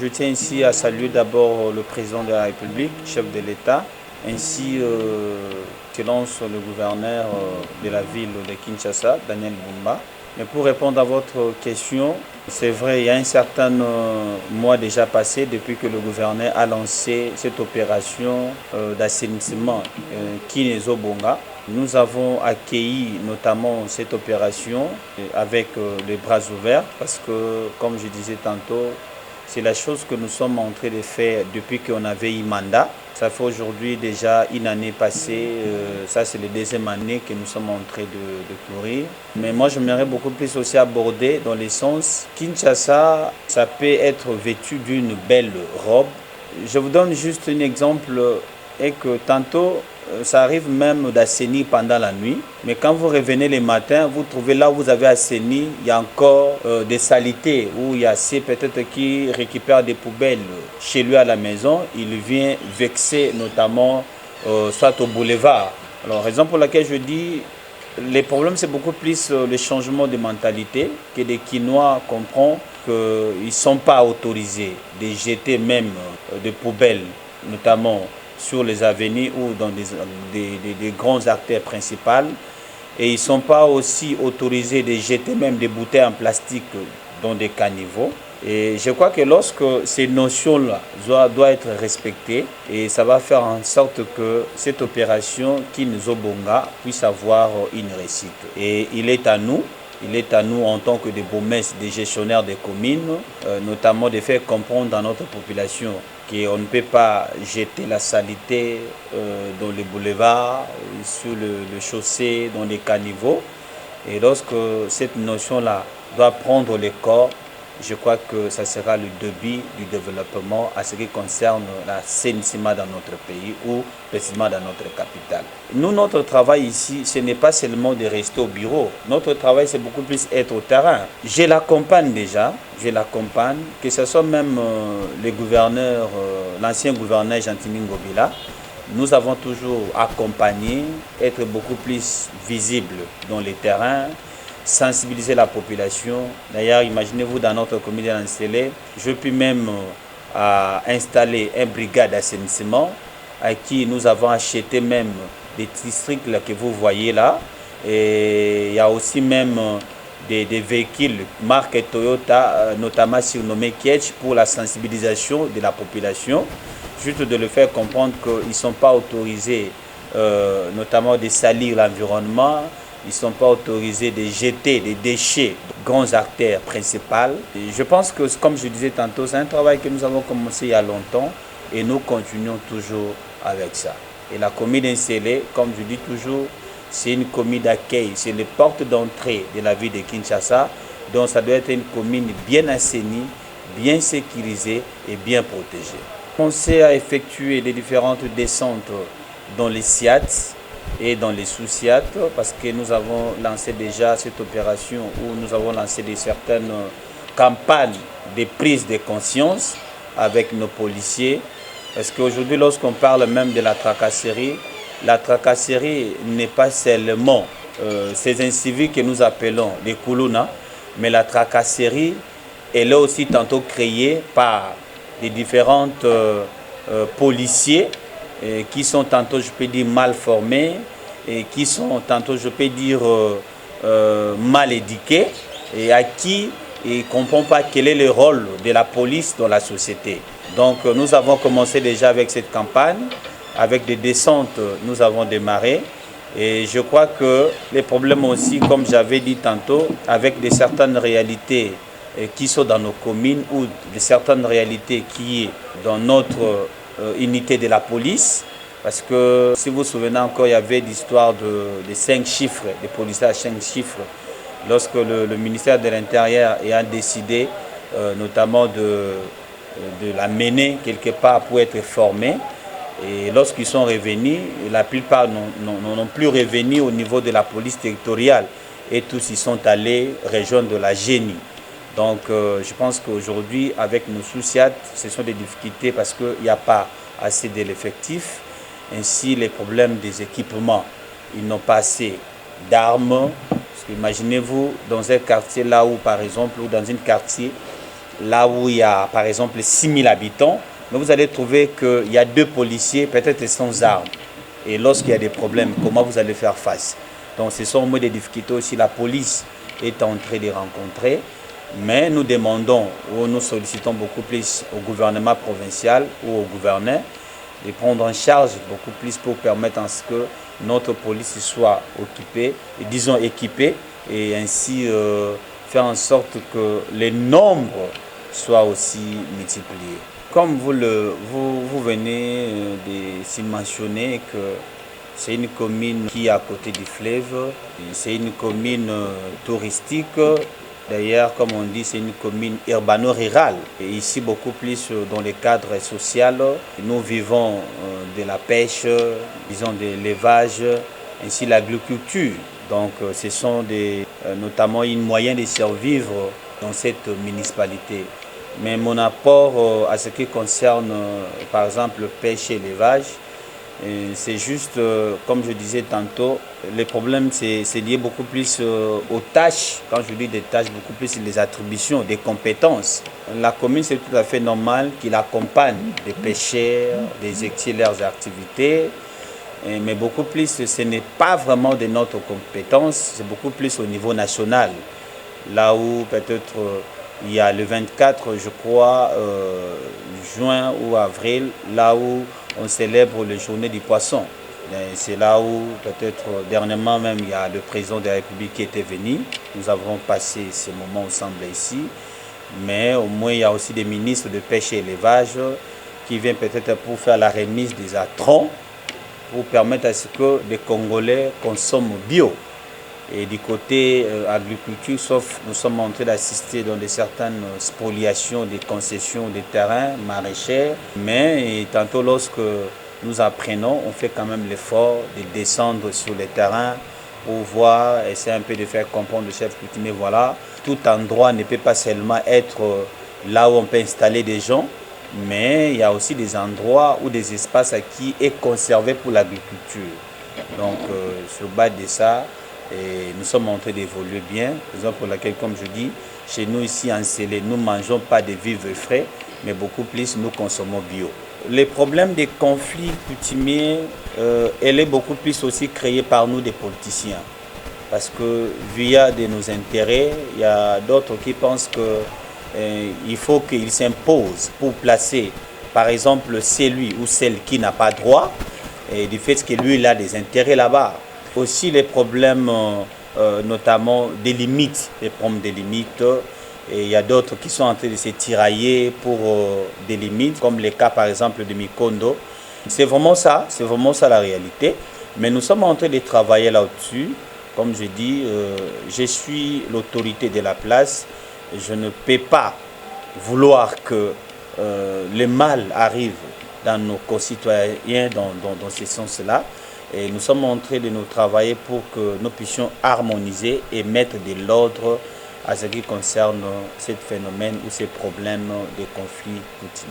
Je tiens ici à saluer d'abord le président de la République, chef de l'État, ainsi que lance le gouverneur de la ville de Kinshasa, Daniel Bumba. Mais pour répondre à votre question, c'est vrai, il y a un certain mois déjà passé depuis que le gouverneur a lancé cette opération d'assainissement Kinezo-Bonga. Nous avons accueilli notamment cette opération avec les bras ouverts parce que, comme je disais tantôt, c'est la chose que nous sommes en train de faire depuis qu'on avait eu mandat. Ça fait aujourd'hui déjà une année passée, ça c'est la deuxième année que nous sommes en train de courir. Mais moi j'aimerais beaucoup plus aussi aborder dans le sens Kinshasa, ça peut être vêtu d'une belle robe. Je vous donne juste un exemple et que tantôt ça arrive même d'assainir pendant la nuit. Mais quand vous revenez le matin, vous trouvez là où vous avez assaini, il y a encore des saletés, où il y a ces peut-être qui récupèrent des poubelles chez lui à la maison. Il vient vexer notamment soit au boulevard. Alors, raison pour laquelle je dis, les problèmes c'est beaucoup plus le changement de mentalité que les Quinois comprennent qu'ils ne sont pas autorisés de jeter même des poubelles, notamment sur les avenues ou dans des grandes artères principales. Et ils ne sont pas aussi autorisés de jeter même des bouteilles en plastique dans des caniveaux. Et je crois que lorsque ces notions-là doivent être respectées, et ça va faire en sorte que cette opération Kinzo-Bonga puisse avoir une réussite. Et il est à nous en tant que des bourgmestres, des gestionnaires des communes, notamment de faire comprendre à notre population qu'on ne peut pas jeter la saleté dans les boulevards, sur le chaussée, dans les caniveaux. Et lorsque cette notion-là doit prendre le corps, je crois que ça sera le début du développement à ce qui concerne l'assainissement dans notre pays ou précisément dans notre capitale. Nous, notre travail ici, ce n'est pas seulement de rester au bureau. Notre travail, c'est beaucoup plus être au terrain. Je l'accompagne déjà, que ce soit même le gouverneur, l'ancien gouverneur Gentimi Ngobila. Nous avons toujours accompagné, être beaucoup plus visible dans les terrains, sensibiliser la population. D'ailleurs, imaginez-vous dans notre commune d'Anselé, je puis même installer une brigade d'assainissement à qui nous avons acheté même des tricycles que vous voyez là. Et il y a aussi même des véhicules marque Toyota, notamment surnommés Kietch, pour la sensibilisation de la population, juste de le faire comprendre qu'ils ne sont pas autorisés, notamment de salir l'environnement. Ils ne sont pas autorisés de jeter des déchets dans les grandes artères principales. Et je pense que, comme je disais tantôt, c'est un travail que nous avons commencé il y a longtemps et nous continuons toujours avec ça. Et la commune d'Nsélé, comme je dis toujours, c'est une commune d'accueil, c'est les portes d'entrée de la ville de Kinshasa. Donc ça doit être une commune bien assainie, bien sécurisée et bien protégée. On sait à effectuer les différentes descentes dans les SIAT et dans les sous-SIAT, parce que nous avons lancé déjà cette opération où nous avons lancé certaines campagnes de prise de conscience avec nos policiers. Parce qu'aujourd'hui, lorsqu'on parle même de la tracasserie n'est pas seulement ces incivils que nous appelons les Koulouna, mais la tracasserie, elle est aussi tantôt créée par les différents policiers qui sont tantôt, je peux dire, mal formés et qui sont tantôt, je peux dire, mal éduqués et à qui ils ne comprennent pas quel est le rôle de la police dans la société. Donc nous avons commencé déjà avec cette campagne, avec des descentes, nous avons démarré et je crois que les problèmes aussi, comme j'avais dit tantôt, avec certaines réalités qui sont dans nos communes ou de certaines réalités qui sont dans notre unité de la police, parce que si vous vous souvenez encore, il y avait l'histoire de 5 chiffres, des policiers à 5 chiffres, lorsque le ministère de l'Intérieur a décidé notamment de la mener quelque part pour être formés. Et lorsqu'ils sont revenus, la plupart n'ont plus revenu au niveau de la police territoriale et tous ils sont allés rejoindre la génie. Donc je pense qu'aujourd'hui, avec nos sous-SIAT, ce sont des difficultés parce qu'il n'y a pas assez de l'effectif. Ainsi, les problèmes des équipements, ils n'ont pas assez d'armes. Imaginez-vous dans un quartier là où, par exemple, ou dans un quartier, là où il y a par exemple 6000 habitants, mais vous allez trouver qu'il y a 2 policiers, peut-être sans armes. Et lorsqu'il y a des problèmes, comment vous allez faire face? Donc ce sont au moins des difficultés aussi. La police est en train de rencontrer, mais nous demandons ou nous sollicitons beaucoup plus au gouvernement provincial ou au gouverneur de prendre en charge beaucoup plus pour permettre à ce que notre police soit occupée, et disons équipée, et ainsi faire en sorte que les nombres soient aussi multipliés. Comme vous venez de mentionner que c'est une commune qui est à côté du fleuve, c'est une commune touristique. D'ailleurs, comme on dit, c'est une commune urbano-rurale. Et ici, beaucoup plus dans le cadre social. Nous vivons de la pêche, disons de l'élevage, ainsi l'agriculture. Donc, ce sont notamment une moyen de survivre dans cette municipalité. Mais mon apport à ce qui concerne, par exemple, pêche et élevage, c'est juste, comme je disais tantôt, les problèmes, c'est lié beaucoup plus aux tâches. Quand je dis des tâches, beaucoup plus les attributions, des compétences. La commune, c'est tout à fait normal qu'il accompagne des pêcheurs, des exercer leurs activités. Mais beaucoup plus, ce n'est pas vraiment de notre compétence, c'est beaucoup plus au niveau national. Là où peut-être il y a le 24, je crois, juin ou avril, là où on célèbre la journée du poisson. C'est là où peut-être dernièrement même il y a le président de la République qui était venu. Nous avons passé ce moment ensemble ici. Mais au moins il y a aussi des ministres de pêche et élevage qui viennent peut-être pour faire la remise des intrants, pour permettre à ce que les Congolais consomment bio. Et du côté agriculture, sauf nous sommes en train d'assister dans certaines spoliations des concessions des terrains maraîchers. Mais tantôt lorsque nous apprenons, on fait quand même l'effort de descendre sur les terrains pour voir, essayer un peu de faire comprendre le chef coutumier, voilà, tout endroit ne peut pas seulement être là où on peut installer des gens, mais il y a aussi des endroits ou des espaces qui est conservé pour l'agriculture. Donc sur base de ça, et nous sommes en train d'évoluer bien, raison pour laquelle, comme je dis, chez nous ici en Célé, nous ne mangeons pas de vivres frais, mais beaucoup plus nous consommons bio. Les problèmes des conflits coutumiers, elle est beaucoup plus aussi créée par nous des politiciens. Parce que via de nos intérêts, il y a d'autres qui pensent qu'il faut qu'ils s'imposent pour placer, par exemple, celui ou celle qui n'a pas droit, et du fait que lui, il a des intérêts là-bas. Aussi les problèmes, notamment des limites, les problèmes des limites. Et il y a d'autres qui sont en train de se tirailler pour des limites, comme le cas par exemple de Mikondo. C'est vraiment ça la réalité. Mais nous sommes en train de travailler là-dessus. Comme je dis, je suis l'autorité de la place. Je ne peux pas vouloir que le mal arrive dans nos concitoyens dans ce sens-là. Et nous sommes en train de nous travailler pour que nous puissions harmoniser et mettre de l'ordre à ce qui concerne ce phénomène ou ces problèmes de conflits coutumiers.